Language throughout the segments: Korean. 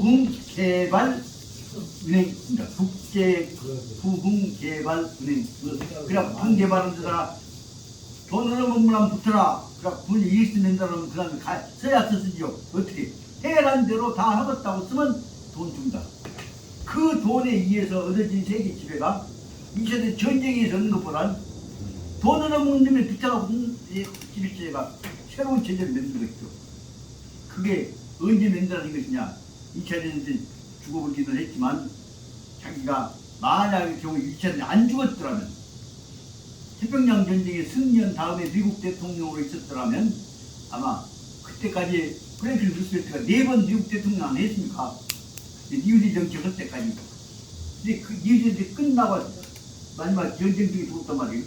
부흥개발은행입니다. 부흥개발은행. 그래 부흥개발은 되더라. 돈으로 몸만 붙어라. 그래 분이 일수 낸다면 그 다음에 써야 쓰지요. 어떻게 해란 대로 다 하겠다고 쓰면 돈 준다. 그 돈에 의해서 얻어진 세계 지배가 2차 전쟁에서 얻는 것보단 돈으로 먹는 붙여가고 지배체가 새로운 체제를 만든 것이죠. 그게 언제 만들어진 것이냐. 2차 전쟁 죽어버리기도 했지만 자기가 만약에 경우 2차 전쟁 안 죽었더라면 태평양 전쟁에 승리한 다음에 미국 대통령으로 있었더라면 아마 그때까지 프랭클린 루스벨트가 4번 미국 대통령 안 했습니까? 뉴딜 정책 할 때까지. 근데 그 뉴딜 정책 끝나고 마지막 전쟁 중에 죽었단 말이에요.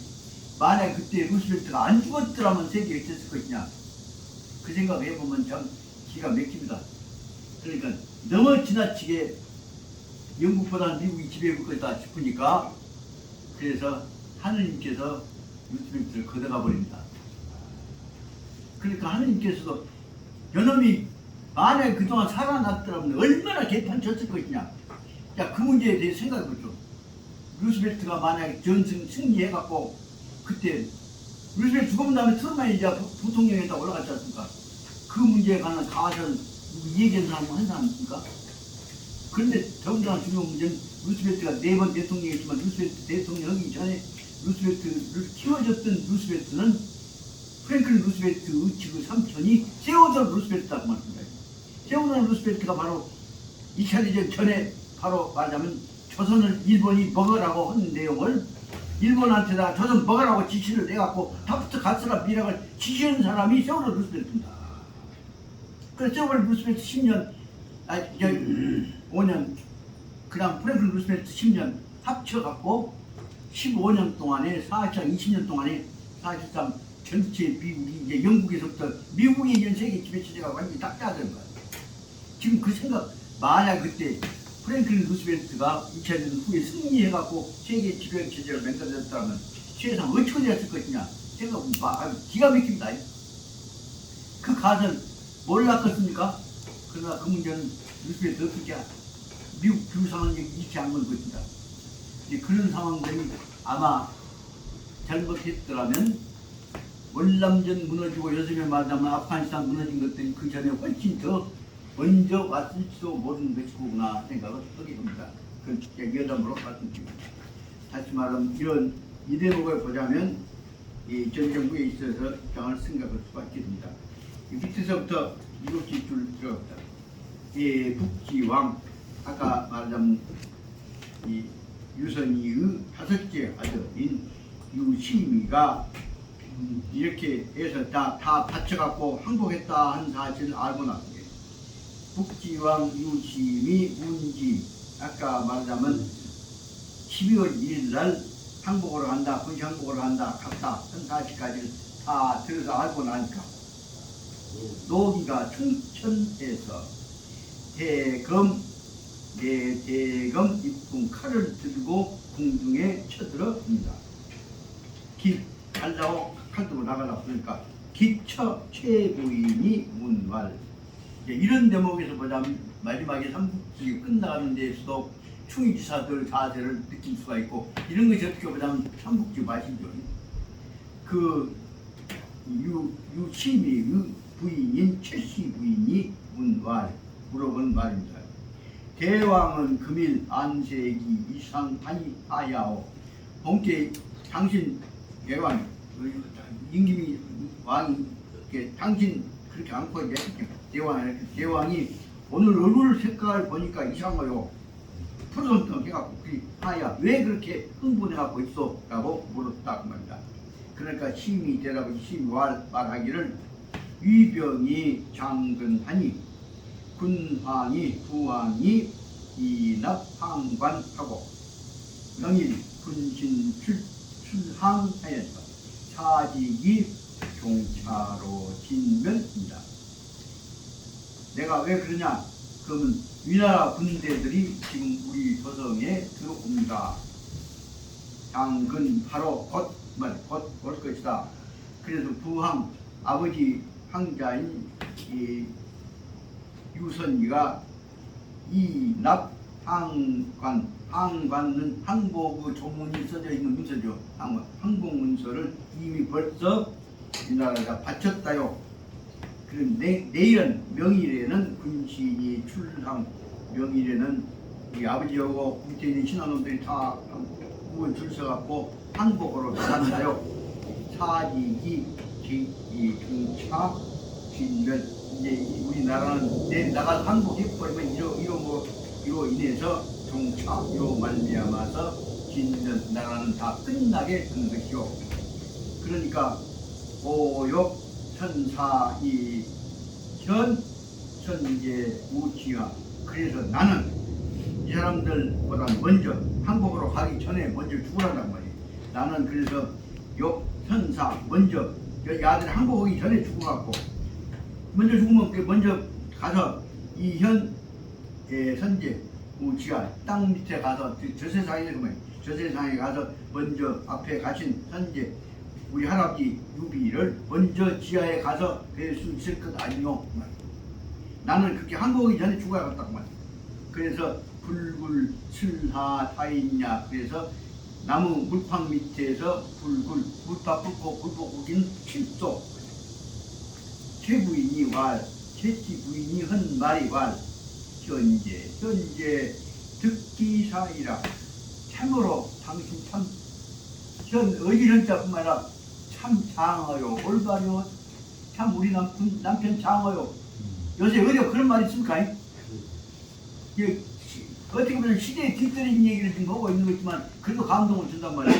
만약 그때 루스벨트가 안 죽었더라면 세계에 있었을 것이냐. 그 생각 해보면 참 기가 막힙니다. 그러니까 너무 지나치게 영국보다는 미국이 지배해볼 것이다 싶으니까 그래서 하느님께서 루스벨트를 걷어가 버립니다. 그러니까 하느님께서도 저놈이 만약에 그동안 살아났더라면 얼마나 개판 쳤을 것이냐. 자, 그 문제에 대해 생각해보죠. 루스벨트가 만약에 승리해갖고 그때 루스벨트 죽은 다음에 트루먼이 이제 부통령에다 올라갔지 않습니까? 그 문제에 관한 가설을 얘기한 사람 한 사람 있습니까? 그런데 더군다나 중요한 문제는 루스벨트가 4번 대통령이었지만 루스벨트 대통령이 전에 루스벨트를 키워줬던 루스벨트는 프랭클린 루스벨트 의치그 삼촌이 세오더 루스벨트라고 말합니다. 세오더 루스벨트가 바로 2차 대전 전에 바로 말하자면 조선을 일본이 먹으라고 한 내용을 일본한테다 조선 먹으라고 지시를 내갖고 다부터 가스라 미락을 지시한 사람이 세오더 루스벨트입니다. 그래서 세오더 루스벨트 10년, 5년, 그 다음 프랭클린 루스벨트 10년 합쳐갖고 15년 동안에 사실상 20년 동안에 사실상 전체 미국이 이제 영국에서부터 미국의 전 세계 지배 체제가 완전히 딱 짜는 거예요. 지금 그 생각 만약 그때 프랭클린 루스벨트가 2차 대전 후에 승리해갖고 세계 지배 체제를 만들어졌다면 세상 어떻게 됐을 것이냐 생각은 기가 막힙니다. 그 가설 몰랐겠습니까? 그러나 그 문제는 루스벨트 어떻게 미국 규상은 잃지 않는 것입니다. 그런 상황들이 아마 잘못했더라면 월남전 무너지고 요즘에 말하자면 아프가니스탄 무너진 것들이 그 전에 훨씬 더 먼저 왔을지도 모르는 것이구나 생각을 하게 됩니다. 그건 여담으로 말씀드립니다. 다시 말하면 이런 이 대목을 보자면 이 전쟁 후에 있어서 입장을 생각할 수밖에 됩니다. 밑에서부터 7줄 들어갑니다. 북지왕 아까 말하자면 이 유선이의 5째 아들인 유심이가 이렇게 해서 다 바쳐갖고 항복했다 한 사실을 알고 났습니다. 북지왕 유심이 운지 아까 말하자면 12월 1일 날 항복으로 한다, 군시 항복으로 한다, 갔다 한 사실까지를 다 들어서 알고 나니까 노기가 충천에서 대검 입궁 칼을 들고 궁중에 쳐들어옵니다. 갈라고 칼 들고 나가려고 그러니까 기처 최부인이 문활. 이런 대목에서 보자면 마지막에 삼국지 끝나가는 데에서도 충의지사들 자세를 느낄 수가 있고 이런 것이 어떻게 보자면 삼국지 맛이죠. 그 유심이의 부인인 최씨 부인이 문활 물어본 말입니다. 대왕은 금일 안세기 이상하니 하야오. 본께 당신 대왕 임금이 왕이 당신 그렇게 않고 이제 대왕이 오늘 얼굴 색깔 보니까 이상해요. 푸르성성 해갖고 하야 왜 그렇게 흥분해갖고 있어? 라고 물었다 그 말입니다. 그러니까 심이 대답을 심이 말하기를 위병이 장근하니 군황이 부황이 이납항관하고 명일 군신 출항하였다. 사직이 종차로 진면입니다. 내가 왜 그러냐? 그러면 위나라 군대들이 지금 우리 조성에 들어옵니다. 장근 바로 곧 올 것이다. 그래서 부항 아버지 황자인 이 유선이가 이납 항관, 항관은 항복의 조문이 써져 있는 문서죠. 항복 문서를 이미 벌써 이 나라가 바쳤다요. 그 내일은 명일에는 군신이 출항, 명일에는 우리 아버지하고 밑에 있는 신하놈들이 다 우원 줄 서갖고 항복으로 나간다요. 사직이 중차 진멸. 이제 우리나라는 내일 나가서 항복해버리면 이로 인해서 종차 이로 말미암아서 진멸 나라는 다 끝나게 되는 것이요. 그러니까 오욕 천사이 현 천재 우치하. 그래서 나는 이 사람들보다 먼저 항복으로 가기 전에 먼저 죽으란단 말이에요. 나는 그래서 욕 현사 먼저 여기 아들이 항복하기 전에 죽어갖고 먼저 죽으면 먼저 가서 이현 선제 우치하 땅 밑에 가서 저 세상에 가서 먼저 앞에 가신 선제 우리 할아버지 유비를 먼저 지하에 가서 뵐 수 있을 것 아니요. 나는 그렇게 항복하기 전에 죽어야겠다고 말이야. 그래서 불굴 슬하 타있냐. 그래서 나무 물팡 밑에서 불굴 물파 불고 불고기는 칠도 최부인이 왈 최치 부인이 헌 말이 왈 현재 듣기사이라. 참으로 당신 현 의지현자뿐만 아니라 참 장어요. 올바요. 참 우리 남편 장어요. 요새 어디가 그런 말이 있습니까? 어떻게 보면 시대에 뒤떨어진 얘기를 지금 하고 있는 거지만 그래도 감동을 준단 말이에요.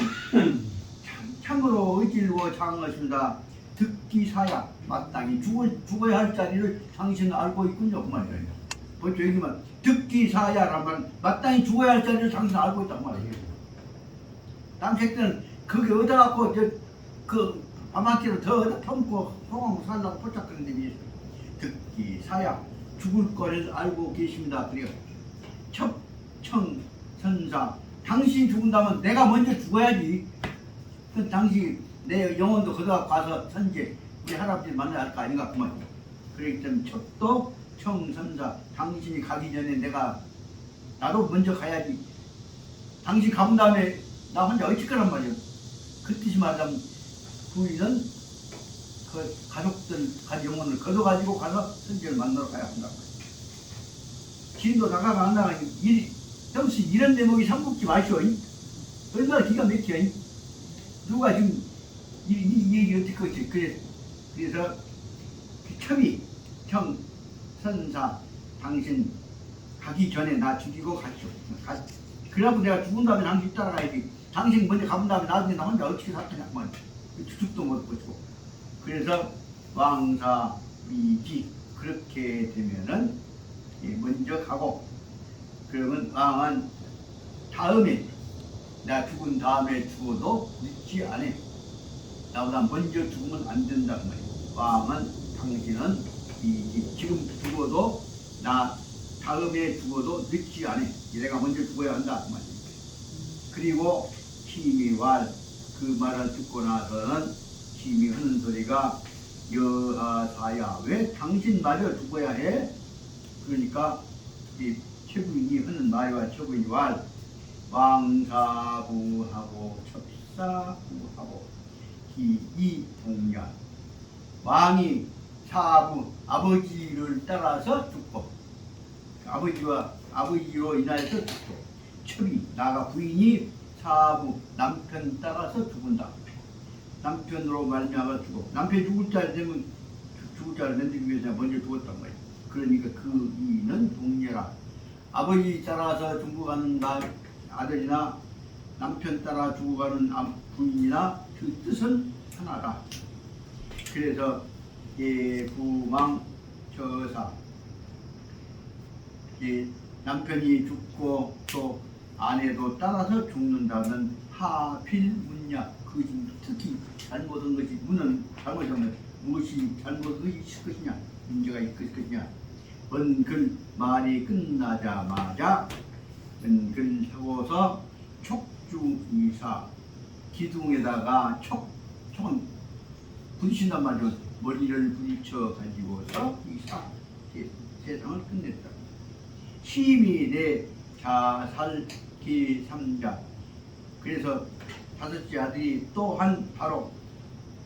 참으로 의질로 장하십니다. 듣기사야 마땅히 죽어야 할 자리를 당신은 알고 있군요. 그 말이에요. 벌써 여기만 듣기사야란 말 마땅히 죽어야 할 자리를 당신은 알고 있단 말이에요. 당시 때는 거기 얻어 갖고 그 밤한끼로 더 얻어 품고 소망 살라고 포착하는 데 비해서 듣기사야 죽을 거를 알고 계십니다. 그래요. 첩청선사 당신이 죽은다면 내가 먼저 죽어야지. 그 당시 내 영혼도 거기다 가서 선제 우리 할아버지를 만나야 할 거 아닌가 그만. 그렇기 때문에 첩도 청선사 당신이 가기 전에 나도 먼저 가야지. 당신 가본 다음에 나 혼자 어쩔 거란 말이야. 그 뜻이 말하자면 부인은 그 가족들 영혼을 거둬가지고 가서 선제를 만나러 가야 한다. 지금도 나가가 안 나가니 역시 이런 대목이 삼국지 마시오. 얼마나 기가 막혀. 누가 지금 이 얘기 어떻게 하지? 그래서 첩이 청 선사 당신 가기 전에 나 죽이고 가시오. 그래갖고 내가 죽은 다음에 당신 따라가야지. 당신 먼저 가본 다음에 나중에 나 혼자 어떻게 살거냐. 죽도 못 고치고. 그래서 왕사 위지 그렇게 되면은 먼저 가고, 그러면 왕은 다음에 내가 죽은 다음에 죽어도 늦지 않아. 나보다 먼저 죽으면 안 된다 그 말이야. 왕은 당신은 지금 죽어도 나 다음에 죽어도 늦지 않아. 내가 먼저 죽어야 한다 그 말이야. 그리고 심의왈 그 말을 듣고 나서는 심의 하는 소리가 여하사야 왜 당신마저 죽어야 해? 그러니까 이 최부인이 하는 말과 최부인이 왈 왕사부하고 첩사부하고 기이동년 왕이 사부 아버지를 따라서 죽고 아버지로 인하여서 죽고 첩이 나가 부인이 사부 남편 따라서 죽은다. 남편으로 말미암아 죽고 남편 죽을 자를 되면 죽을 자를 만들기 위해서 먼저 죽었단 말이야. 그러니까 그 이는 동료라. 아버지 따라서 죽어가는 아들이나 남편 따라 죽어가는 부인이나 그 뜻은 하나다. 그래서 예부망 저사 남편이 죽고 또 아내도 따라서 죽는다면 하필 문야 그 특히 잘못한 것이 문은 잘못하면 무엇이 잘못이 있을 것이냐 문제가 있을 것이냐. 은글 말이 끝나자마자 은글 하고서 촉주이사 기둥에다가 촉은 부딪힌단 말이죠. 머리를 부딪혀 가지고서 이사 세상을 끝냈다. 시민의 자살기삼자. 그래서 다섯째 아들이 또한 바로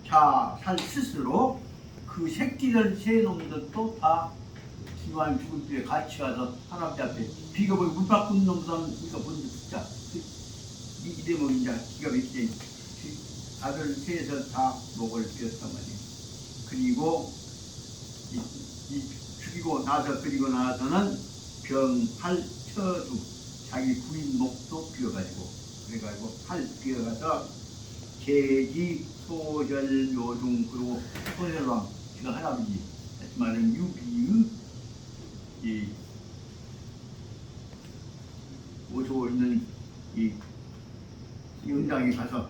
자살 스스로 그 새끼들 세 놈들도 다 기왕 죽을 때 같이 가서 할아버지 앞에 비겁을 물 바꾼 놈들은 우리가 먼저 붙자. 이 대목이 이제 기가 막히게 아들 셋에서 다 목을 베었단 말이에요. 그리고 죽이고 나서 그리고 나서는 병할 처주 자기 부인 목도 비어가지고 그래가지고 팔 비어가서 제지 소절 묘중 그리고 소절왕 지금 할아버지 다시 말하면 유비의 이 모시고 있는 이 영장에 가서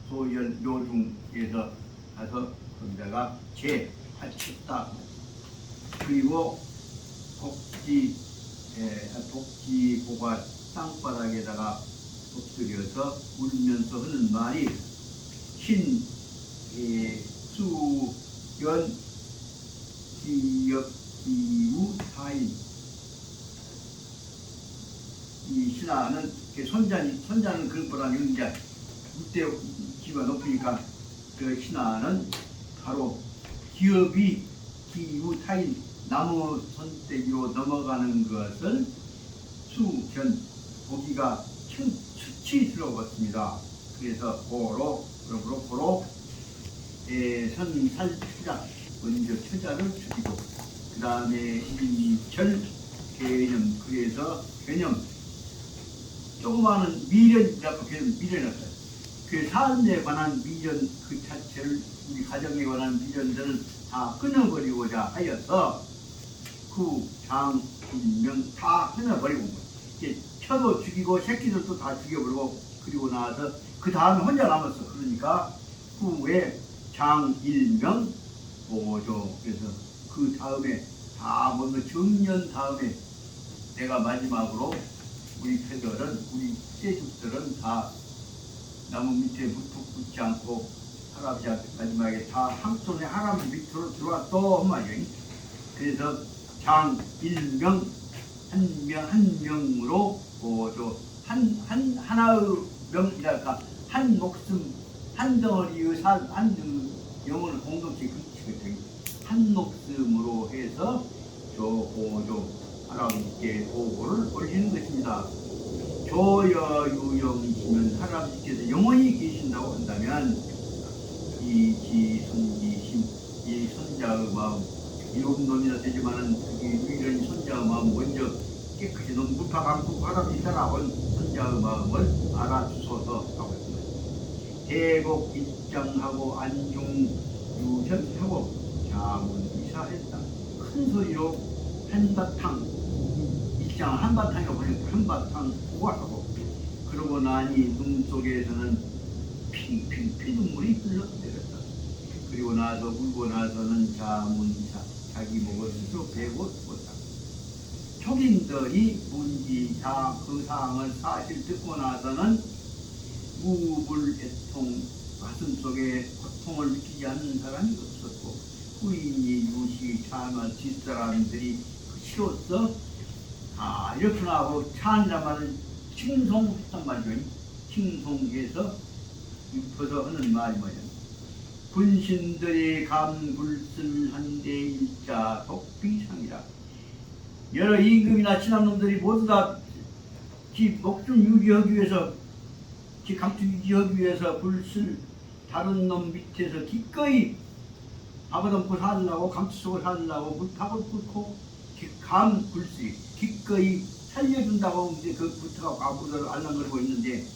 소절 묘중에서 가서 거기다가 제 바쳤다. 그리고 복지고가 땅바닥에다가 엎드려서 울면서 하는 말이 신수연 기역기우 사인. 이 신하는 손자는 그것보다는 이제 이때 기가 높으니까 그 신하는 바로 기업이 기우 타인 나무 선대기로 넘어가는 것을 수견 보기가 수치스러웠습니다. 그래서 고로 선살추자 먼저 처자를 죽이고 그 다음에 이절 개념 그래서 개념 조그마한 미련이라고 미련이었어요. 그 삶에 관한 미련 그 자체를 우리 가정에 관한 미련들을 다 끊어버리고자 하여서 그 장인명 다 끊어버리고 이제 처도 죽이고 새끼들도 다 죽여버리고 그리고 나서 그 다음에 혼자 남았어. 그러니까 후에 장일명 보조 그래서 그 다음에 다 먼저 정년 다음에 내가 마지막으로 우리 패들은 우리 세죽들은 다 나무 밑에 붙지 않고 할아버지 앞에 마지막에 다 한 손에 할아버지 밑으로 들어왔어 말이에요. 그래서 장일명 한 명으로 보조 하나의 명이랄까 한 목숨 한 덩어리의 한 영혼을 공동체 그치거든요. 한 목숨으로 해서 보조 할아버지께 보고를 올리는 것입니다. 조여유영이시면 할아버지께서 영원히 계신다고 한다면 이지손지심 이 손자의 마음 일곱 놈이나 되지만은 그게 유일한 손자의 마음 먼저 깨끗이 넌 무파 안고 할아버지 살아온 손자의 마음을 알아주소서 하고 있습니다. 대곡 입장하고 안중 유전하고 자문이사했다. 큰 소리로 한바탕 입장 한바탕이라고 보니까 한바탕 우아하고 그러고 나니 눈 속에서는 핑핑 피눈물이 흘러내렸다. 그리고 나서 울고 나서는 자문이사 자기 목을 스스로 베고 죽었다. 촉인들이 문지자 그 사항을 사실 듣고 나서는 무불애통 가슴속에 고통을 느끼지 않는 사람이 없었고 후인이 유시 참아 뒷사람들이 싫었어 이렇구나 하고 차한단 말을 칭송했단 말이죠. 칭송해서 입혀서 하는 말이 뭐냐. 군신들이 감불슬한데 일자 독비상이라. 여러 임금이나 친한놈들이 모두 다 지 목숨 유지하기 위해서 지 감투 유지하기 위해서 불슬 다른 놈 밑에서 기꺼이 밥얻어먹고 살려고 감투 속을 살려고 물밥을 끓고 감불슬 기꺼이 살려준다고 이제 그 부터가 과부를 알랑거리고 있는데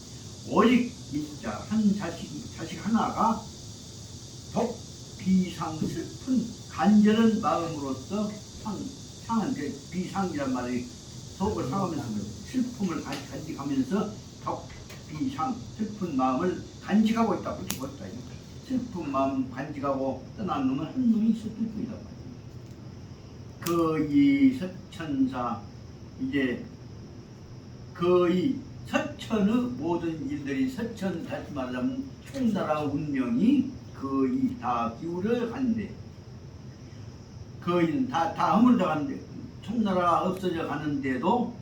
오직 진짜 한 자식 하나가 독 비상 슬픈 간절한 마음으로서 상한 그 비상이란 말이 속을 상하면서 슬픔을 간직하면서 독 비상 슬픈 마음을 간직하고 있다. 그렇게 보였다. 슬픈 마음 간직하고 떠난 놈은 한 놈이 있었을 뿐이다. 거의 서천사 이제 거의 서천의 모든 일들이 서천 다시 말하자면 총나라 운명이 거의 다 기울어 갔는데 거의는 다 허물어 갔는데 청나라가 없어져 가는데도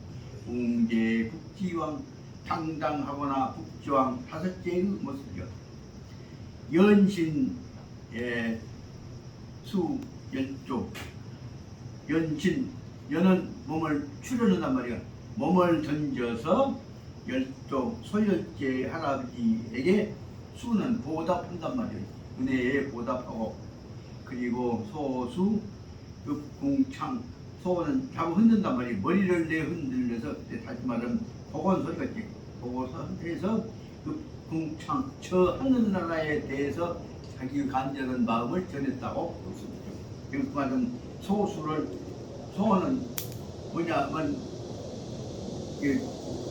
공제 국지왕 당당하거나 국지왕 다섯째의 모습이요. 연신 수 연조 연신 연은 몸을 추려낸단 말이야. 몸을 던져서 열조 소열제 할아버지에게 수는 보답한단 말이에요. 은혜에 보답하고 그리고 소수 읍궁창 소는 자꾸 흔든단 말이에요. 머리를 내 흔들려서 다시 말하면 복원 소리같이 보고서 읍궁창 저 하늘나라에 대해서 자기 간절한 마음을 전했다고 그렇습니다. 그 말은 소수를 소는 뭐냐면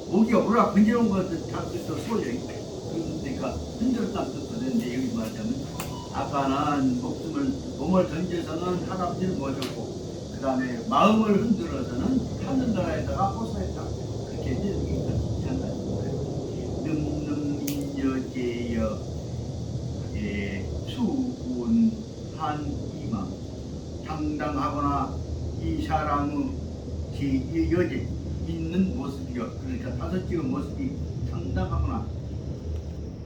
모기가 올라 건져놓은 것을 잡혀서 소죠. 그러니까 흔들었다는 뜻인데 여기 말하자면 아까는 몸을 던져서는 할아버지를 모셨고 그 다음에 마음을 흔들어서는 하늘나라에다가 호소했다. 그렇게 이제 여기가 장난입니다. 능능인여제여 수운한 이망 당당하거나 이 사람의 여제 있는 모습이요. 그러니까 다섯째의 모습이 당당하거나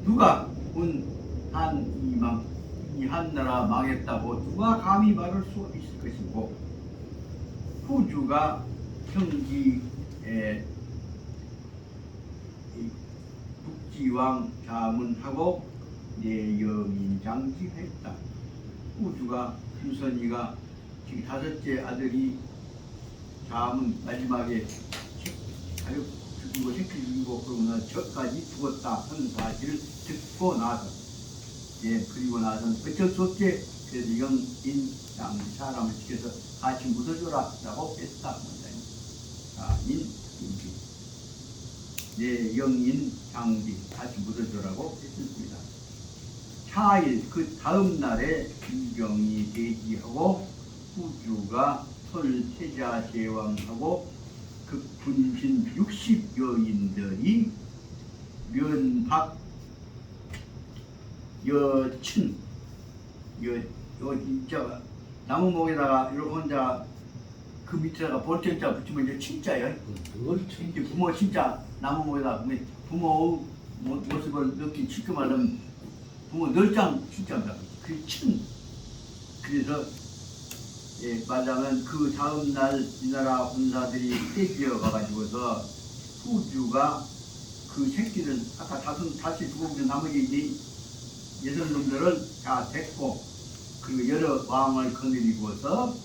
누가 운한 이망 이 한나라 망했다고 누가 감히 말할 수 있을 것이고 후주가 형지에 북지왕 자문하고 내영인장지했다. 후주가 유선이가 지금 다섯째 아들이 자문 마지막에 가족 죽이고 새끼 죽이고 그러면 저까지 죽었다 하는 사실을 듣고 나서 그리고 나서는 어쩔 수 없게 그래도 영인 장지 사람을 시켜서 같이 묻어줘라 라고 했다. 영인 장지 같이 묻어줘라고 했습니다. 차일 그 다음 날에 김경이 대기하고 후주가 설태자 제왕하고 그 군신 60여인들이 면박 여친 진짜 나무목에다가 이렇게 혼자 그 밑에다가 볼텐자 붙이면 이제 친자예요. 이제 부모 친자 나무목에다가 부모의 모습을 느낀 쉽게 말하면 부모 널장 친자입니다. 그 친. 그래서 말하자면 그 다음날 이 나라 군사들이 떼기어 가가지고서 후주가 그 새끼를 아까 다시 죽어버린 나머지 여섯 놈들을 다 데리고 그리고 여러 왕을 거느리고서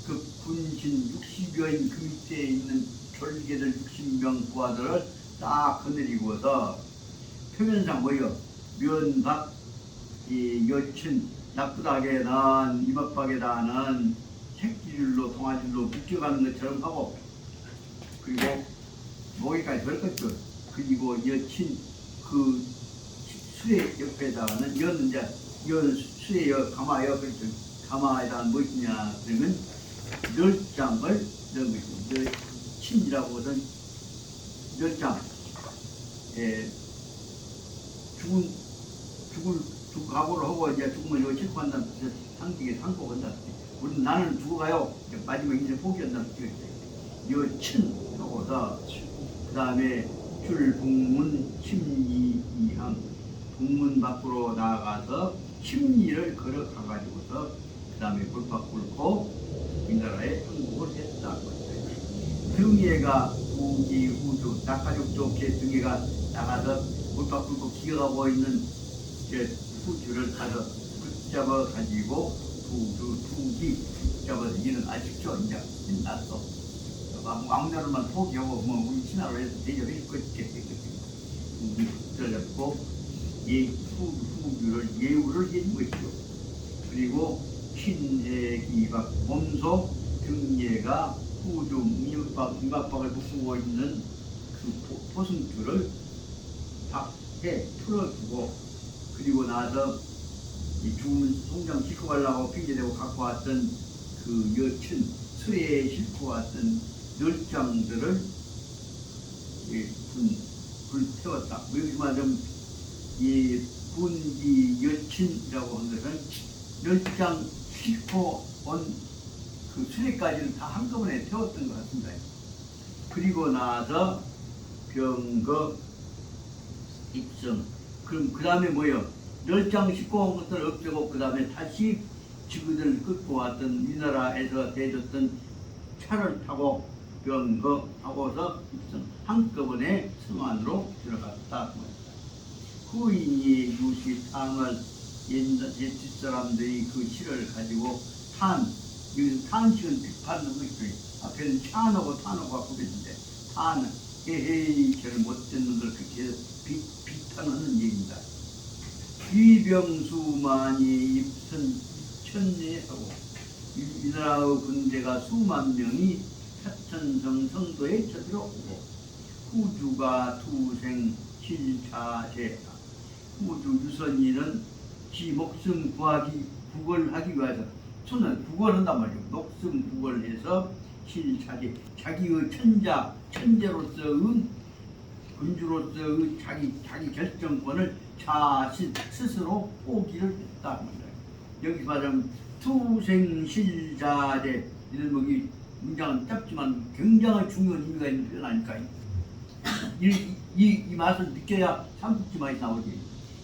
그 군신 60여인 그 밑에 있는 졸개들 60명 부하들을 다 거느리고서 표면상 뭐여 면박 이 여친 나쁘다게 난 이목박에다는 새끼줄로 동아줄로 묶여가는 것처럼 하고 그리고 목에까지 걸었죠. 그리고 여친 그 수레 옆에다가는 연 이제 연 수레 가마여 그렇죠. 가마에다가 무엇이냐 그러면 널장을 넣은 것이죠. 친이라고 하던 널장 죽을 각오를 하고 이제 죽으면 이거 싣고 간다는 뜻에서 상징에 상고한다. 우리 나는 죽어가요. 마지막 인생 포기한다는 뜻이에요. 여친 하고서 그 다음에 출북문 심리이항 북문 밖으로 나가서 심리를 걸어가가지고서 그 다음에 불팍 꿇고 이 나라에 항복을 했다. 등예가 우기 우주 낙가족 좋게 등예가 나가서 불팍 꿇고 기어가고 있는 후주를 가서 붙잡아 가지고 투기 붙잡아서 이는 아쉽죠. 이제 났어. 왕자로만 포기하고 뭐 우리 신하로 해서 대접해 줬겠지. 붙잡고 후주를 예우를 해준 것이죠. 그리고 신해기박 몸소 등예가 후주 이박박을 묶고 있는 그 포승줄을 해 풀어주고 그리고 나서 이 죽은 송장 싣고 가려고 핑계대고 갖고 왔던 그 여친 수레에 싣고 왔던 널장들을 불태웠다. 여기 말하면 이 분기 여친이라고 한 것은 널장 싣고 온 그 수레까지를 다 한꺼번에 태웠던 것 같습니다. 그리고 나서 병거 입성. 그럼 그 다음에 뭐요? 열장 싣고 온 것들을 없애고 그 다음에 다시 지구들을 끌고 왔던 우리나라에서 대줬던 차를 타고 병거 타고서 입성 한꺼번에 성안으로 들어갔다. 후인이 유시 탕을 옛날 뒷사람들이 그 시를 가지고 여기서 탄식은 비판하는 것이 앞에는 찬하고 탄하고 구별인데 탄은 헤헤이 절 못된 놈들 그렇게 비판하는 얘기입니다. 위병수만이 입선 천내하고 이 나라의 군대가 수만 명이 사천성 성도에 쳐들어오고 후주가 투생 실차제다. 후주 유선이는 지 목숨 구걸하기 위해서 손은 구걸한단 말이에요. 목숨 구걸해서 실차제 자기의 천재로서의 군주로서의 자기 결정권을 자신 스스로 포기를 했다. 여기 말하면 투생실자제 이런 뭐이 문장은 짧지만 굉장히 중요한 의미가 있는 표현 아닐까요? 이 맛을 느껴야 삼국지 맛이 나오지.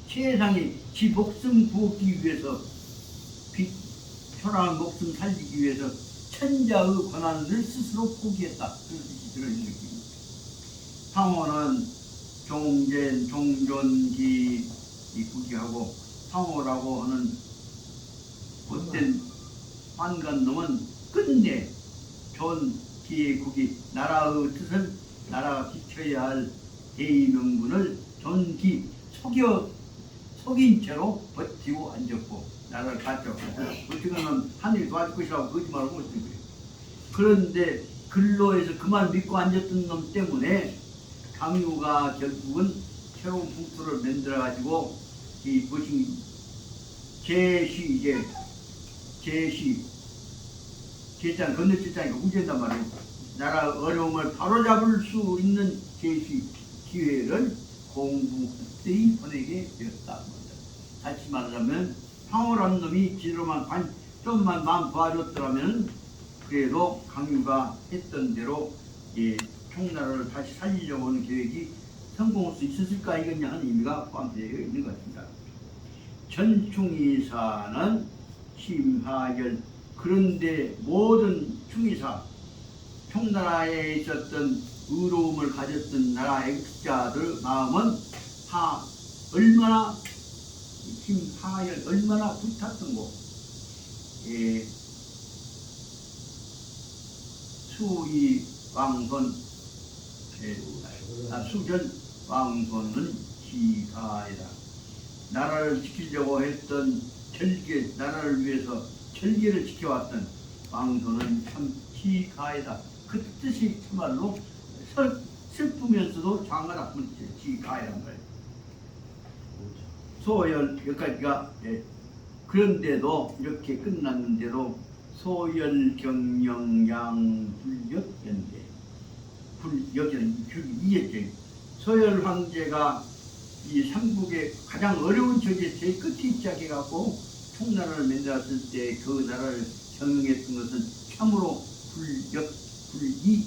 세상에 지 목숨 구하기 위해서 편안한 목숨 살리기 위해서 천자의 권한을 스스로 포기했다. 그런 느낌. 상호는 종전기 구기하고 상호라고 하는 못된 환관놈은 끝내 존기의 국이 나라의 뜻을 나라가 지켜야 할 대의명분을 존기 속인 채로 버티고 앉았고 나라를 갖죠. 어떻게 하면 하늘이 도와줄 것이라고 거짓말을 못했는 거예요. 그런데 근로에서 그만 믿고 앉았던 놈 때문에 강유가 결국은 새로운 풍토를 만들어가지고 이 무엇이 제장 건너뛰자니까 우제단 말이에요. 나라 어려움을 바로잡을 수 있는 제시 기회를 공부들이 보내게 되었다. 다시 말하자면 황홀한 놈이 좀만 마음 도와줬더라면 그래도 강유가 했던 대로 총나라를 다시 살리려고 하는 계획이 성공할 수 있었을까 이거냐 하는 의미가 포함되어 있는 것 같습니다. 전충이사는 심하열. 그런데 모든 충이사 총나라에 있었던 의로움을 가졌던 나라 애국자들 마음은 얼마나 심하열 얼마나 불탔던고. 수의 왕손 수전 왕손은 지가이다. 나라를 지키려고 했던 나라를 위해서 절개를 지켜왔던 왕손은 참 지가이다. 그 뜻이 참말로 슬프면서도 장하다. 지가이란 말이에요. 소열 여기까지가 그런데도 이렇게 끝났는데도 소열 경영양 불력연대 여기는 이했죠. 소열 황제가 이 삼국의 가장 어려운 처지에 제일 끝에 시작해갖고 총나라를 만들었을 때 그 나라를 경영했던 것은 참으로 불이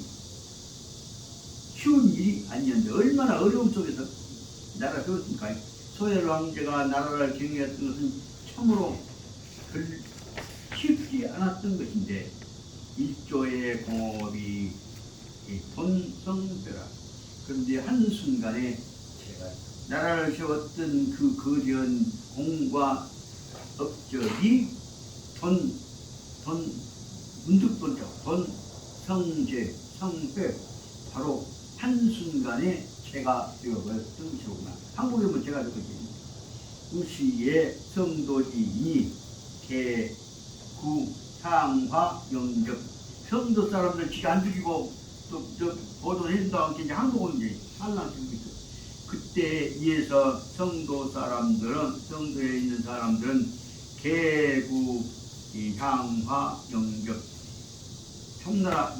쉬운 일이 아니었는데 얼마나 어려움 속에서 나라를 세웠습니까? 소열 황제가 나라를 경영했던 것은 참으로 쉽지 않았던 것인데 일조의 공업이 돈성벼라. 그런데 한순간에 나라를 세웠던 그 거대한 공과 업적이 문득 번쩍 성재 성회 바로 한순간에 제가 되어버렸던 것이구나. 한국에 보면 제가 되거든요. 우시의 성도지인이 개구 상화 영적 성도 사람들 지가 안 죽이고 또 보도해준다고 이제 한국은 이제 산란 중이죠. 그때 의해서 성도에 있는 사람들은 개구 향화 영적 총나라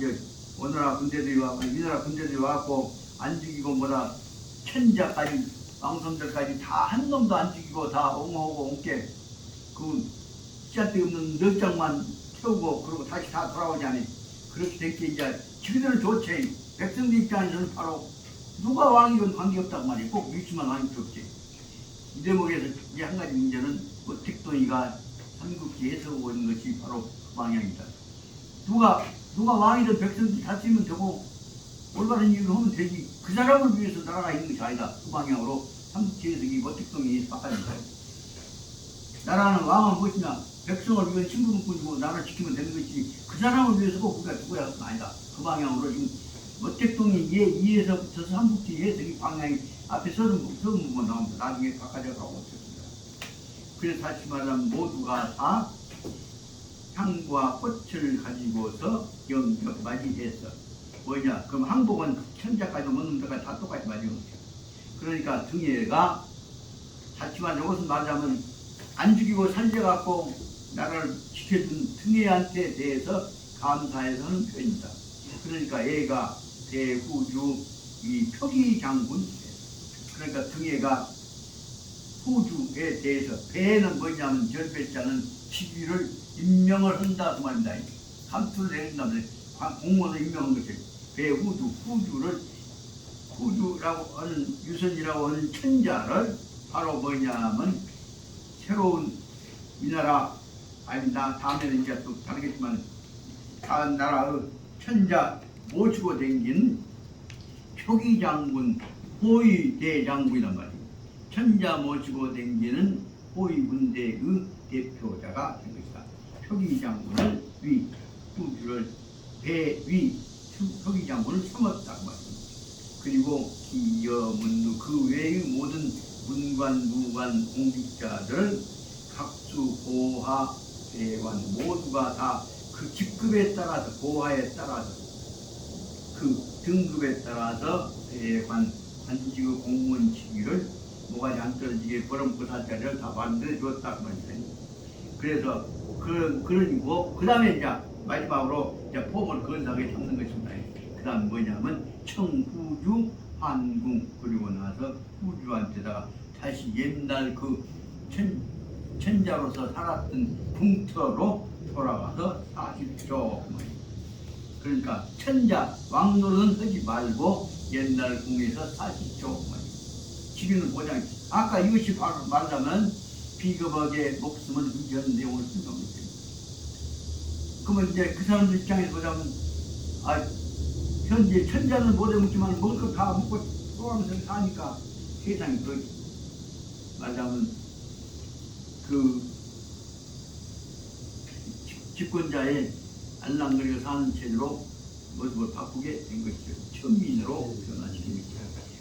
오나라 군대들이 와고 위나라 군대들이 와고 안 죽이고 뭐다 천자까지 왕손들까지 다 한 놈도 안 죽이고 다 옹호하고 옹게 그 씨앗대 없는 몇 장만 태우고 그러고 다시 다 돌아오지 않니? 그렇게 됐기 이제 지금은 좋지. 백성들 입장에서는 바로 누가 왕이건 관계없다고 말이야. 꼭 위치만 왕이 필요 없지. 이 대목에서 이제 한 가지 문제는 택동이가 삼국지 해석하고 있는 것이 바로 그 방향이다. 누가 왕이든 백성들이 다 쓰면 되고 올바른 일을 하면 되지. 그 사람을 위해서 나라가 있는 것이 아니다. 그 방향으로 삼국지 해석이 택동이 바꿔진다. 나라는 왕은 무엇이냐? 백성을 위한 신분꾼이고 나라를 지키면 되는 것이지 그 사람을 위해서 꼭 우리가 죽어야 할 건 아니다. 그 방향으로 지금 택동이 2에서부터 삼국지 해석이 방향이 앞에 서른 부분 나옵니다. 나중에 바꿔져 가고 있습니다. 그래서 다시 말하면 모두가 다 향과 꽃을 가지고서 영적 맞이해서 뭐냐? 그럼 항복은 천자까지 먹는 데까지 다 똑같이 맞이하는 거죠. 그러니까 등에가 다시 말하면 이것은 말하자면 안 죽이고 살려갖고 나라를 지켜준 등에한테 대해서 감사해서 하는 표현이다. 그러니까 얘가 대후주 이 표기장군 그러니까 등에가 후주에 대해서 배는 뭐냐면 절배자는 시비를 임명을 한다 그 말입니다. 감투를 내린다 공무원을 임명한 것이 배후주 후주라고 하는 유선이라고 하는 천자를 바로 뭐냐면 새로운 이 나라 아닙니다. 다음에는 이제 또 다르겠지만 다른 나라의 천자 모시고 댕긴 표기장군 호위대장군이란 말이에요. 천자 모시고 댕기는 호위군대의 대표자가 된 것이다. 표기장군을 위, 후주를 배위, 표기장군을 삼았다 그 말입니다. 그리고 기여문루 그 외의 모든 문관, 무관, 공직자들 각수, 고하, 대관 모두가 다 그 직급에 따라서 고하에 따라서 그 등급에 따라서 대관 관직의 공무원 직위를 뭐가지 안 떨어지게 보름보살자리를 다 만들어 줬다 그 말입니다. 그래서 그러고 그 다음에 이제 마지막으로 이제 폼을 건사하게 잡는 것입니다. 그 다음 뭐냐면 청후주 환궁 그리고 나서 후주한테다가 다시 옛날 그 천자로서 살았던 궁터로 돌아가서 40조 그러니까 천자 왕노릇은 하지 말고 옛날 궁에서 40조 지금은 보장 아까 이것이 바로 말하자면 비겁하게 목숨을 훔치는 내용을 쓴 겁니다. 그러면 이제 그 사람들 입장에서 보자면 현재 천자는 못해 먹지만 먹을 거 다 먹고 돌아가면서 사니까 세상이 그러지. 말하자면 그 집권자의 알랑거리고 사는 체제로 모습을 바꾸게 된 것이죠. 천민으로 변화시킨 것이죠.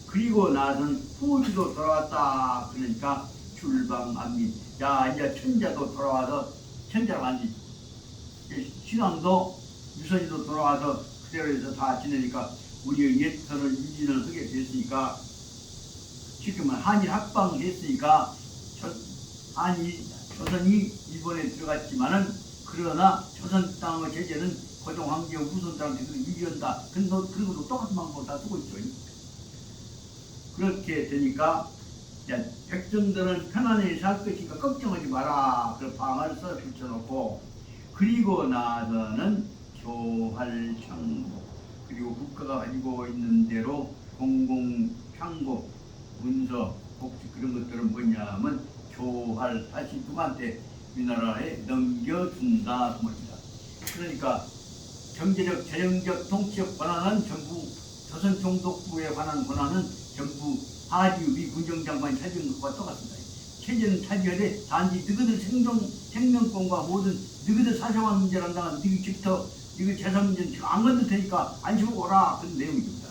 그리고 나서는 후주도 돌아왔다. 그러니까 출방합니다. 야 이제 천자도 돌아와서 천자가 아니지. 신앙도 유선이도 돌아와서 그대로 해서 다 지내니까 우리의 옛선을 유진을 하게 됐으니까 지금은 한일 합방했으니까 조선이 일본에 들어갔지만은 그러나 조선 땅의 제재는 고종 황제의 후손 땅한테 유지한다. 그리고 똑같은 방법을 다 쓰고 있죠. 그렇게 되니까 백성들은 편안히 살 것이니까 걱정하지 마라. 그 방을 써 붙여놓고 그리고 나서는 교활창고 그리고 국가가 가지고 있는 대로 공공창고 문서 복지 그런 것들은 뭐냐면 교활 다시 누구한테 우리나라에 넘겨준다 그 말입니다. 그러니까 경제적, 재정적, 통치적 권한은 전부 조선 총독부에 관한 권한은 전부 하지 위 군정장관이 차지하는 것과 똑같습니다. 체제는 차지하되 단지 너희들 생명권과 모든 너희들 사생활 문제란다면 너희 집터 너희 재산 문제는 안 건들 테니까 안심하고 오라 그런 내용입니다.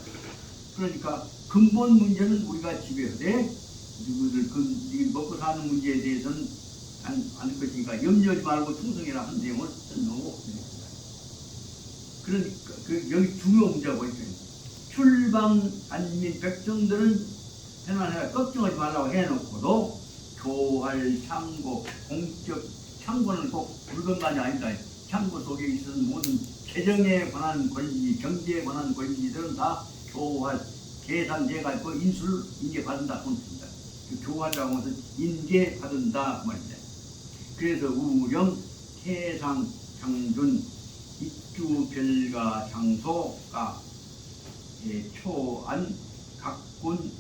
그러니까 근본 문제는 우리가 지배하되 너희들 먹고 사는 문제에 대해서는 않을 것이니까 염려하지 말고 충성해라 하는 내용을 설명하고 있습니다. 그러니까 여기 중요한 문제가 뭐냐면 출방 안민 백성들은 편안하게 걱정하지 말라고 해놓고도 교활 창고 공적 창고는 꼭 물건만이 아니다. 창고 속에 있는 모든 재정에 관한 권리, 경제에 관한 권리들은 다 교활 계산돼가지고 인수를 인계받는다. 그 교활이라고 하면 인계받는다 그 말입니다. 그래서 우령, 태상, 장준 입주 별가 장소가 초안 각군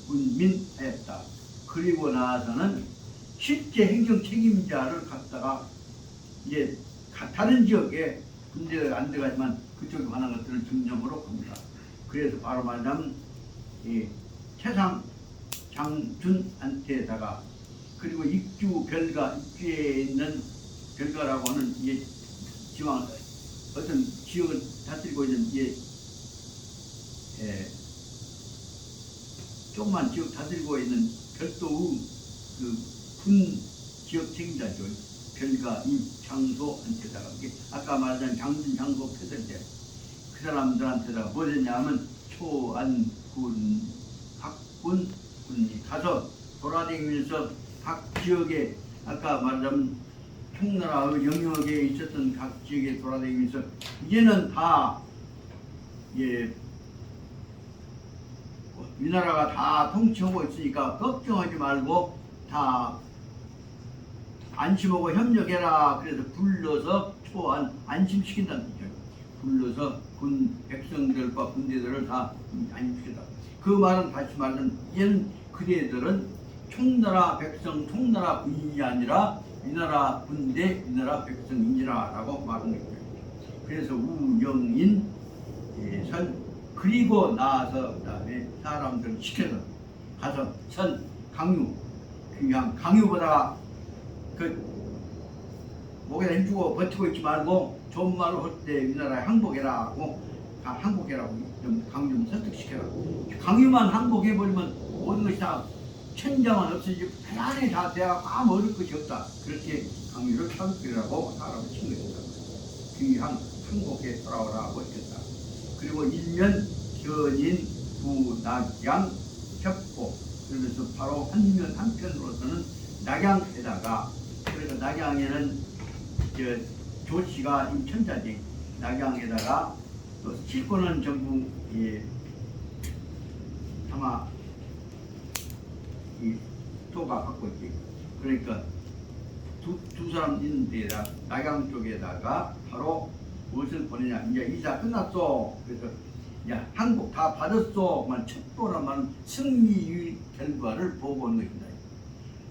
군민하였다. 그리고 나서는 실제 행정 책임자를 갖다가 이제 다른 지역에 군대가 안 들어가지만 그쪽에 관한 것들을 중점으로 합니다. 그래서 바로 말하자면 최상 장준한테다가 그리고 입주 별가 입주에 있는 별가라고 하는 이게 지방 어떤 지역을 다스리고 있는 이게 조그만 지역 다스리고 있는 별도의 그 군 지역 책임자죠. 별가 장소한테다가 아까 말한 장준 장소 패들때 그 사람들한테다가 뭐 했냐면 초안군 각군 군이 가서 돌아다니면서 각 지역에 아까 말하자면 총나라의 영역에 있었던 각 지역에 돌아다니면서 이제는 다 이 나라가 다 통치하고 있으니까 걱정하지 말고 다 안심하고 협력해라. 그래서 불러서 초안 안심시킨다는 뜻이죠. 불러서 군 백성들과 군대들을 다 안심시킨다. 그 말은 다시 말하면 이제는 그대들은 총나라 백성, 총나라 군인이 아니라 위나라 군대, 위나라 백성이니라 라고 말하는 거예요. 그래서 우영인 선 그리고 나서 그 다음에 사람들을 시켜서 가서 선 강유 그냥 강유보다가 그 목에다 힘주고 버티고 있지 말고 좋은 말을 할 때 위나라에 항복해라 하고 항복해라고 좀 강유 좀 설득시켜라. 강유만 항복해버리면 모든 것이 다 천장은 없어지고 편안히 다 돼가고 아무 어려울 것이 없다. 그렇게 강유를 설득이라고 사람을 친 것이다. 귀향 항복해 돌아오라고 했다. 그리고 일면 견인 부낙양 협보 그러면서 바로 한면 한편으로서는 낙양에다가 그래서 낙양에는 조씨가 임천자지 낙양에다가 또 칠권은 전부 아마 이 도가 갖고 있지. 그러니까 두 사람 있는 데에다 낙양 쪽에다가 바로 무엇을 보내냐. 이제 이사 끝났어. 그래서 야 항복 다 받았어.만 첩보란 말은 승리의 결과를 보고하는 것입니다.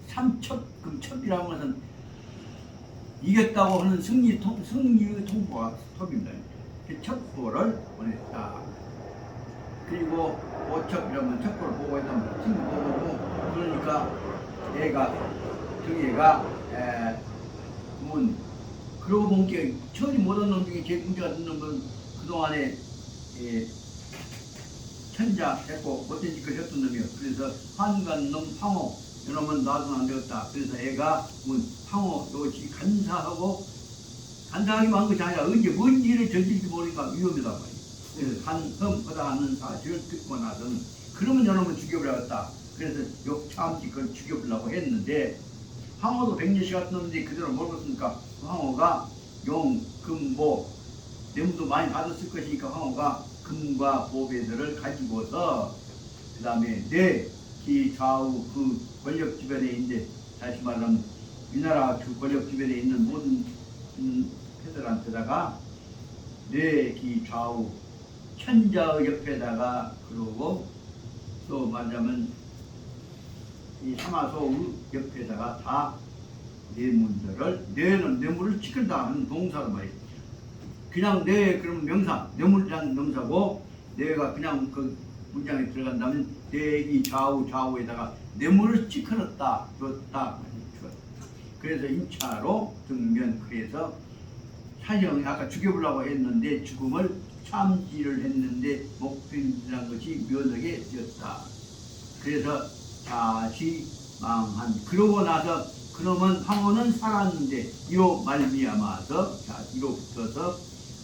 삼첩 첩이라는 것은 이겼다고 하는 승리의 통보가 첩입니다. 그 첩보를 보냈다. 그리고 오첩이라면 첩보를 보고했다면 승리 보고고 그러니까 얘가 그러고 보니까 처리 못한 놈 중에 제일 문제가 된 놈은 그동안에 천자했고 못된 짓을 했던 놈이에요. 그래서 한간놈 황호 이놈은 놔두면 안 되겠다. 그래서 애가 황호 요지 간사하기만 한 것이 아니라 언제 뭔 일을 저질지 모르니까 위험하다 말이에요. 그래서 간흠하다는 사실을 듣고 나서는 그러면 이놈은 죽여버렸다. 그래서 욕참지 그걸 죽여보려고 했는데 황호도 백년씩 같은 놈인데 그대로 모르겠으니까 황호가 용, 금, 모 뇌물도 많이 받았을 것이니까 황호가 금과 보배들을 가지고서 그 다음에 기 좌우 그 권력 주변에 있는데 다시 말하면 위나라 그 권력 주변에 있는 모든 패들한테다가 기 좌우 천자의 옆에다가 그러고 또 말하자면 이 사마소의 옆에다가 다 뇌물을 지킨다 하는 동사로 말이에요. 그냥 그러면 명사, 뇌물이라는 명사고 뇌가 그냥 그 문장에 들어간다면 뇌기 좌우에다가 뇌물을 지켜놨다, 줬다. 그래서 임차로 등면 그래서 사실은 아까 죽여보려고 했는데 죽음을 참지를 했는데 목표이라는 것이 면하게 되었다. 그래서 다시 망한 그러고 나서 그놈은 황호는 살았는데 이로 말미암아서 이로 붙어서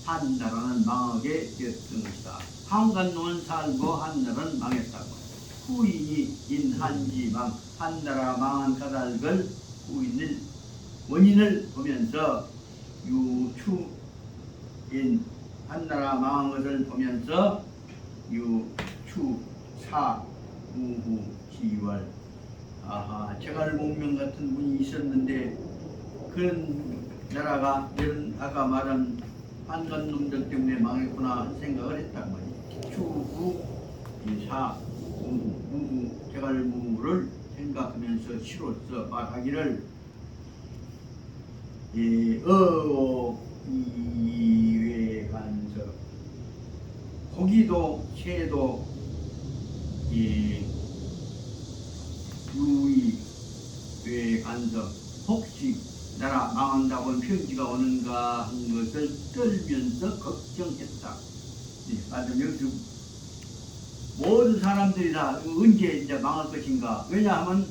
한나라는 망하게 되었던 것이다. 한간놈은 살고 한나라는 망했다고. 후인이 인한지망 한나라 망한 까닭을 원인을 보면서 유추인 한나라 망한 것을 보면서 유추사 우후 지월 제갈몽명 같은 분이 있었는데 그런 나라가 이런 아까 말한 한간 놈들 때문에 망했구나 하는 생각을 했단 말이에요. 추후 무후 제갈무를 생각하면서 시로서 말하기를 이외간서 고기도 새도 유의외간서 혹시 나라 망한다고 편지가 오는가 한 것을 떨면서 걱정했다. 맞아. 여기서 모든 사람들이 다 언제 이제 망할 것인가. 왜냐하면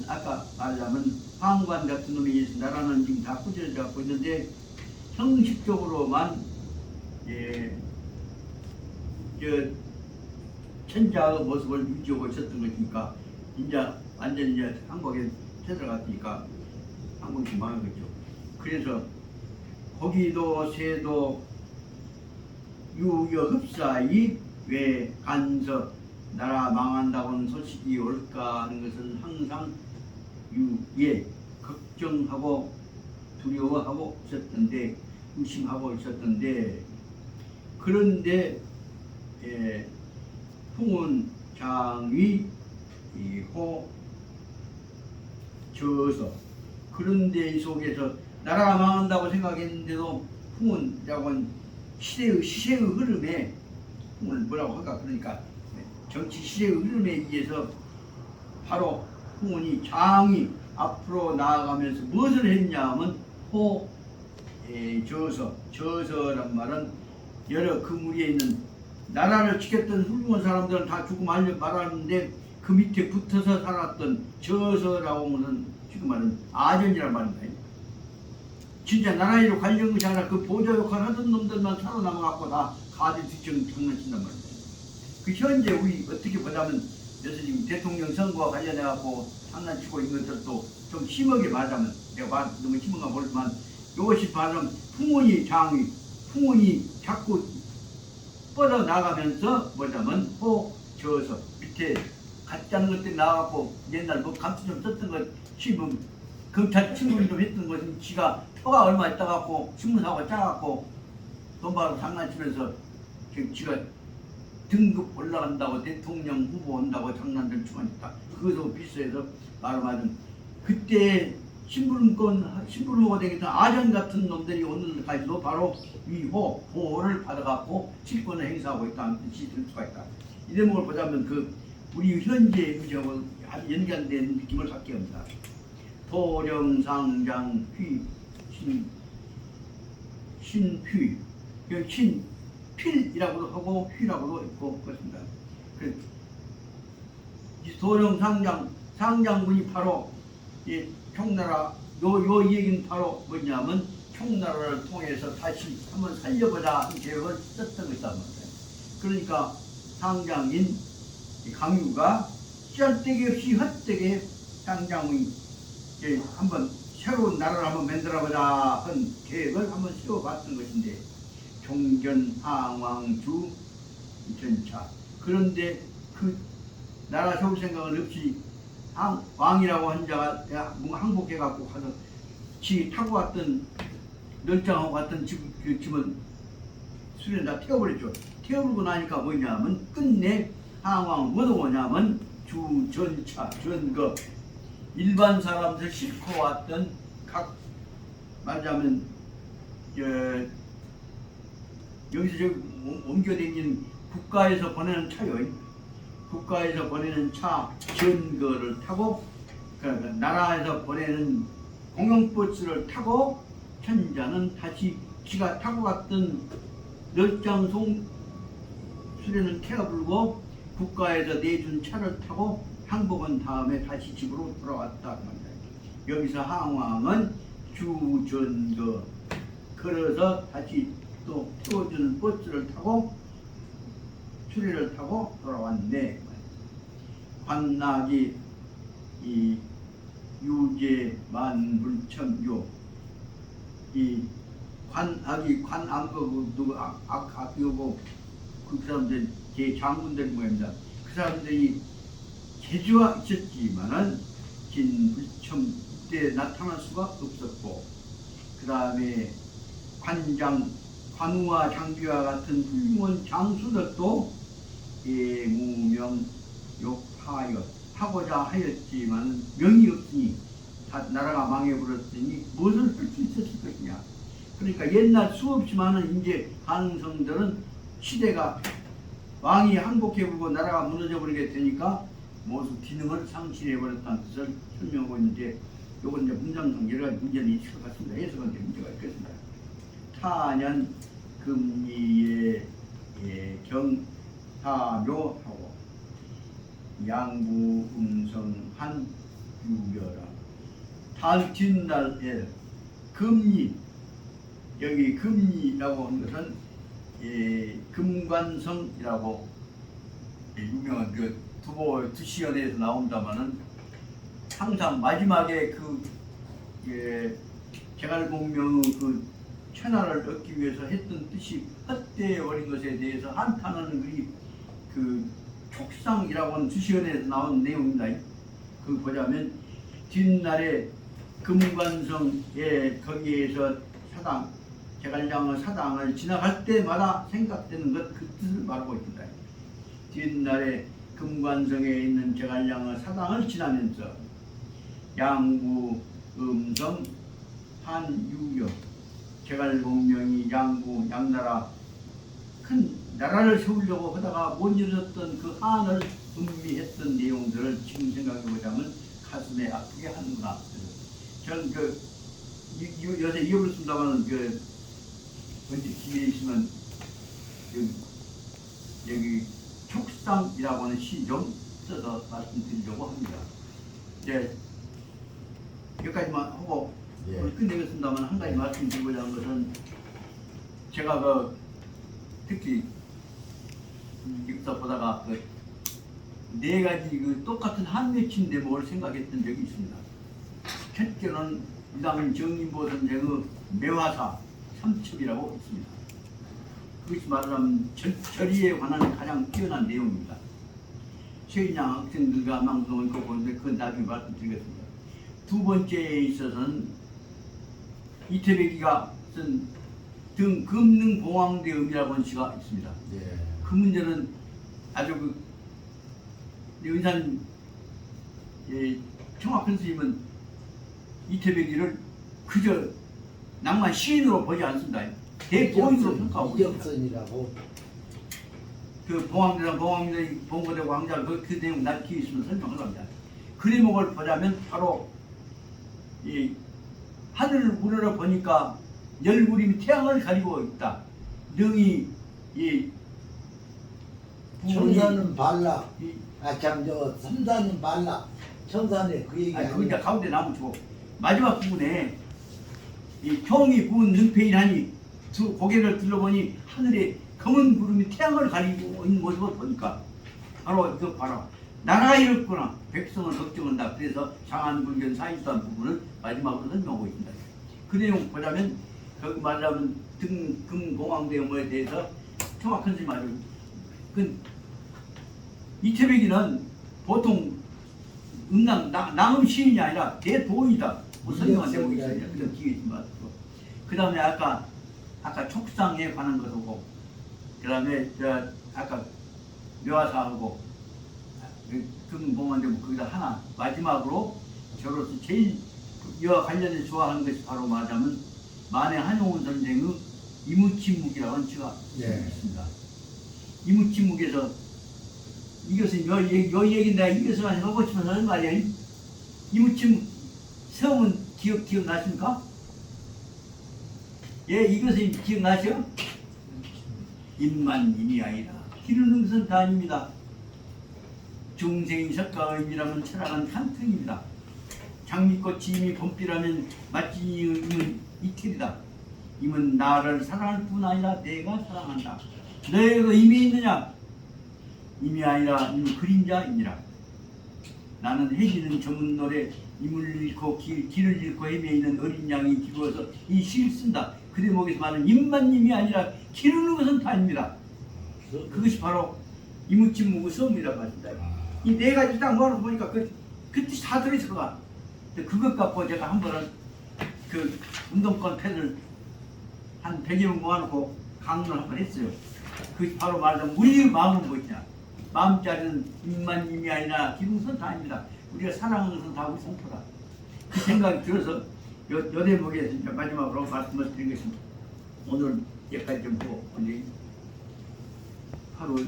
아까 말하자면 황관 같은 놈이 나라는 지금 다 꾸짖어져 있는데 형식적으로만 천자의 모습을 유지하고 있었던 것이니까 이제 완전히 이제 한국에 들어갔으니까 한국이 망하겠죠. 그래서 고기도 새도 유여흡사이 왜 간서 나라 망한다고는 소식이 올까 하는 것을 항상 걱정하고 두려워하고 있었던데 의심하고 있었던데 그런데 풍운 장위 호 저서 그런데 이 속에서 나라가 망한다고 생각했는데도 풍운이라고 하는 시대의 흐름에 풍운을 뭐라고 할까 그러니까 정치 시대의 흐름에 의해서 바로 풍운이 장이 앞으로 나아가면서 무엇을 했냐 하면 저서란 말은 여러 그 무리에 있는 나라를 지켰던 훌륭한 사람들은 다 죽고 말았는데 그 밑에 붙어서 살았던 저서라고 하는 지금 말은 아전이란 말입니다. 진짜 나라 일로 관련 것이 아니라 그 보좌 역할을 하던 놈들만 살아남아갖고 다 가지 뒤처럼 장난친단 말입니다. 그 현재 우리 어떻게 보자면 지금 대통령 선거와 관련해갖고 장난치고 있는 것들도 좀 심하게 말하자면 내가 너무 심한가 모르지만 이것이 바로 풍운이 장위 풍운이 자꾸 뻗어나가면서 뭐냐면 저서 밑에 가짜는 것들이 나와갖고 옛날 뭐 감투 좀 썼던 것 신문 검찰 신문 좀 했던 것은 지가 표가 얼마 있다갖고 신문사고 짜갖고 돈 받고 장난치면서 지가 등급 올라간다고 대통령 후보 온다고 장난들 추가했다. 그것하고 비슷해서 말하자면 그때 신분후보가 되겠던 아전 같은 놈들이 오늘까지도 바로 보호를 받아갖고 실권을 행사하고 있다는 뜻이 들 수가 있다. 이 대목을 보자면 그 우리 현재 의정을 아주 연관된 느낌을 갖게 합니다. 도령상장 신휘 신필이라고도 하고 휘라고도 있고 그렇습니다. 이 도령상장군이 바로 이 총나라 요 얘기는 바로 뭐냐면 총나라를 통해서 다시 한번 살려보자 하는 계획을 썼던 것이란 말이에요. 그러니까 상장인 강유가 시간대기 없이 헛되게 상장이 한번 새로운 나라를 한번 만들어보자 한 계획을 한번 세워봤던 것인데 종전항왕주 전차 그런데 그 나라 세울 생각은 없이 왕이라고 한 자가 뭔가 항복해갖고 가서 지 타고 왔던 널장하고 갔던 그 집은 수련을 다 태워버렸죠. 태워버리고 나니까 뭐냐면 끝내 항왕 뭐도 뭐냐면 주전차 전거 일반 사람들 싣고 왔던 각 말하자면 여기서 저기 옮겨다니는 국가에서 보내는 차요. 국가에서 보내는 차 전거를 타고 그러니까 나라에서 보내는 공용버스를 타고 천자는 다시 지가 타고 갔던 널장송 수련을 태워불고 국가에서 내준 차를 타고 항복한 다음에 다시 집으로 돌아왔다. 여기서 항왕은 주전거 걸어서 다시 또 태워주는 버스를 타고 수리를 타고 돌아왔네. 관락이 이 유제만불천요 이 관악이 관암거 누구 악요고 그 사람들 제 장군들 모양입니다. 그 사람들이 재주가 있었지만은 진불천 이때 나타날 수가 없었고 그 다음에 관장, 관우와 장비와 같은 훌륭한 장수들도 무명 욕하여 하고자 하였지만 명이 없으니 다 나라가 망해버렸으니 무엇을 할 수 있었을 것이냐. 그러니까 옛날 수없이 많은 이제 가능성들은 시대가 왕이 항복해버리고 나라가 무너져버리게 되니까 모두 기능을 상실해버렸다는 뜻을 설명하고 있는데, 요건 이제 문장상 여러 가지 문제는 있을 것 같습니다. 해석은 이제 문제가 있겠습니다. 타년 금리의 경하묘하고 양부 음성한 유여라. 다음 뒷날에 금리, 여기 금리라고 하는 것은 금관성이라고 유명한 그 두시연에서 나온다마는 항상 마지막에 그 제갈공명의 그 천하를 얻기 위해서 했던 뜻이 헛되어버린 것에 대해서 한탄하는 그 촉상이라고 하는 두시연에서 나온 내용입니다. 그 보자면 뒷날에 금관성에 거기에서 사당, 제갈량의 사당을 지나갈 때마다 생각되는 것, 그 뜻을 말하고 있습니다. 뒷날에 금관성에 있는 제갈량의 사당을 지나면서 양구, 음성, 한유여, 제갈공명이 양구, 양나라 큰 나라를 세우려고 하다가 못 이루었던 그 한을 음미했던 내용들을 지금 생각해보자면 가슴에 아프게 하는구나. 저는 요새 잊어버렸습니다만 언제 기회에 있으면 여기 촉상이라고 하는 시 좀 써서 말씀드리려고 합니다. 이제 여기까지만 하고 끝내겠습니다만, 한 가지 말씀드리고자 하는 것은, 제가 특히 역사 보다가 네 가지 똑같은 한 맺힌 대목을 생각했던 적이 있습니다. 첫째는 이당 정인보 선생의 매화사 삼첩이라고 있습니다. 그것이 말하자면 절의에 관한 가장 뛰어난 내용입니다. 최인양 학생들과 망성을 보는데 그건 나중에 말씀드리겠습니다. 두 번째에 있어서는 이태백이가 쓴 금능봉황대음이라고 하는 시가 있습니다. 그 문제는 아주 은산 청학큰 스님은 이태백이를 그저 낭만 시인으로 보지 않습니다. 대도인으로 평가하고 있습니다. 그 봉황대랑 봉고대 왕자 그 내용 날 기회 있으면 설명을 합니다. 그 대목을 보자면 바로 이 하늘을 우러러 보니까 열구림이 태양을 가리고 있다. 능이 이 천사는 발라. 삼사는 발라. 천사네 그 얘기 아니야. 그러니까 가운데 나무 주고 마지막 부분에 이 형이 부은 능패이라니 두 고개를 들러보니 하늘에 검은 구름이 태양을 가리고 있는 모습을 보니까 바로 이거 봐라. 나라가 이렇구나. 백성을 걱정한다. 그래서 장안불견 사이수한 부분을 마지막으로 설명하고 있습니다. 그 내용 보자면 거기 말하자면 금공황대음에 대해서 정확한 스님 아주 이태백이는 보통 남음 시인이 아니라 대도이다. 뭐 설명한 대목이 있습니다. 그런 기회 있으면 그 다음에 아까 촉상에 관한 것하고, 그 다음에 아까 묘화사하고 금공황대음 거기다 하나 마지막으로 저로서 제일 이와 관련해서 좋아하는 것이 바로 말하자면 만해 한용운 선생의 이무침묵이라고 하는 시가 있습니다. 이무침묵에서 이것은 요 얘기 내가 이것만 하고 싶어서 하는 말이야. 이무침묵 성은 기억나십니까? 이것은 기억나죠? 임만님이 아니라 기르는 것은 다입니다. 중생이 석가의 의미라면 철학은 한통입니다. 장미꽃이 이미 봄비라면 맛지임은 이틀이다. 임은 나를 사랑할 뿐 아니라 내가 사랑한다. 너에게 임이 있느냐? 임이 아니라 임은 그림자이니라. 나는 해지는 저문 노래 임을 잃고 길을 잃고 헤매이는 어린 양이 기루어서 이 시를 쓴다. 그 대목에서 말하는 임만님이 아니라 기르는 것은 다입니다. 그것이 바로 이무침묵의 성이라고 하십니다. 이 네 가지 딱 모아놓고 보니까 그 뜻이 다 들어있을 것 같아. 그것 갖고 제가 한 번은 그 운동권 패들 한 100여 명 모아놓고 강론을 한번 했어요. 그 바로 말하자면 우리의 마음은 뭐냐? 마음자리는 임만님이 아니라 김웅선 다 아닙니다. 우리가 사랑하는 것은 다 우리 성토다. 그 생각이 들어서 여대목에서 이제 마지막으로 말씀을 드리겠습니다. 오늘 여기까지 좀 보고 오늘 8월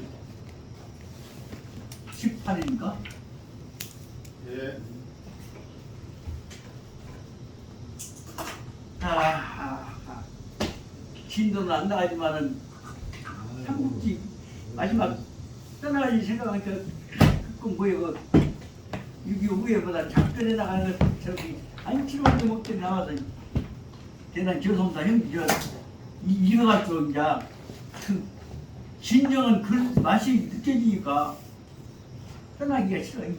18일인가? 예. 진도는 안 나가지만은 삼국지 마지막 떠나가지 생각하니까 그 뭐야 그 6.25 후에보다 작전에 나가는 저기 안치료도 못해 나와서 대단 교성사 형님 이어갈수록 이제 그 진정은 그 맛이 느껴지니까 떠나기가 싫어요.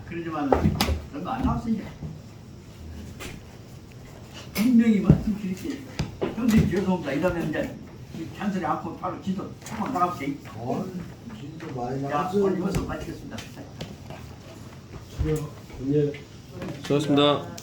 그러지만 얼마 안 남았어 이제. 분명히 말씀드릴게요. 형님 죄송합니다. 이러면 이제 잔소리 않고 바로 지도 조금 나갑시다. 진짜 많이 자, 나왔어요. 오늘 이것으로 마치겠습니다. 수고하셨습니다.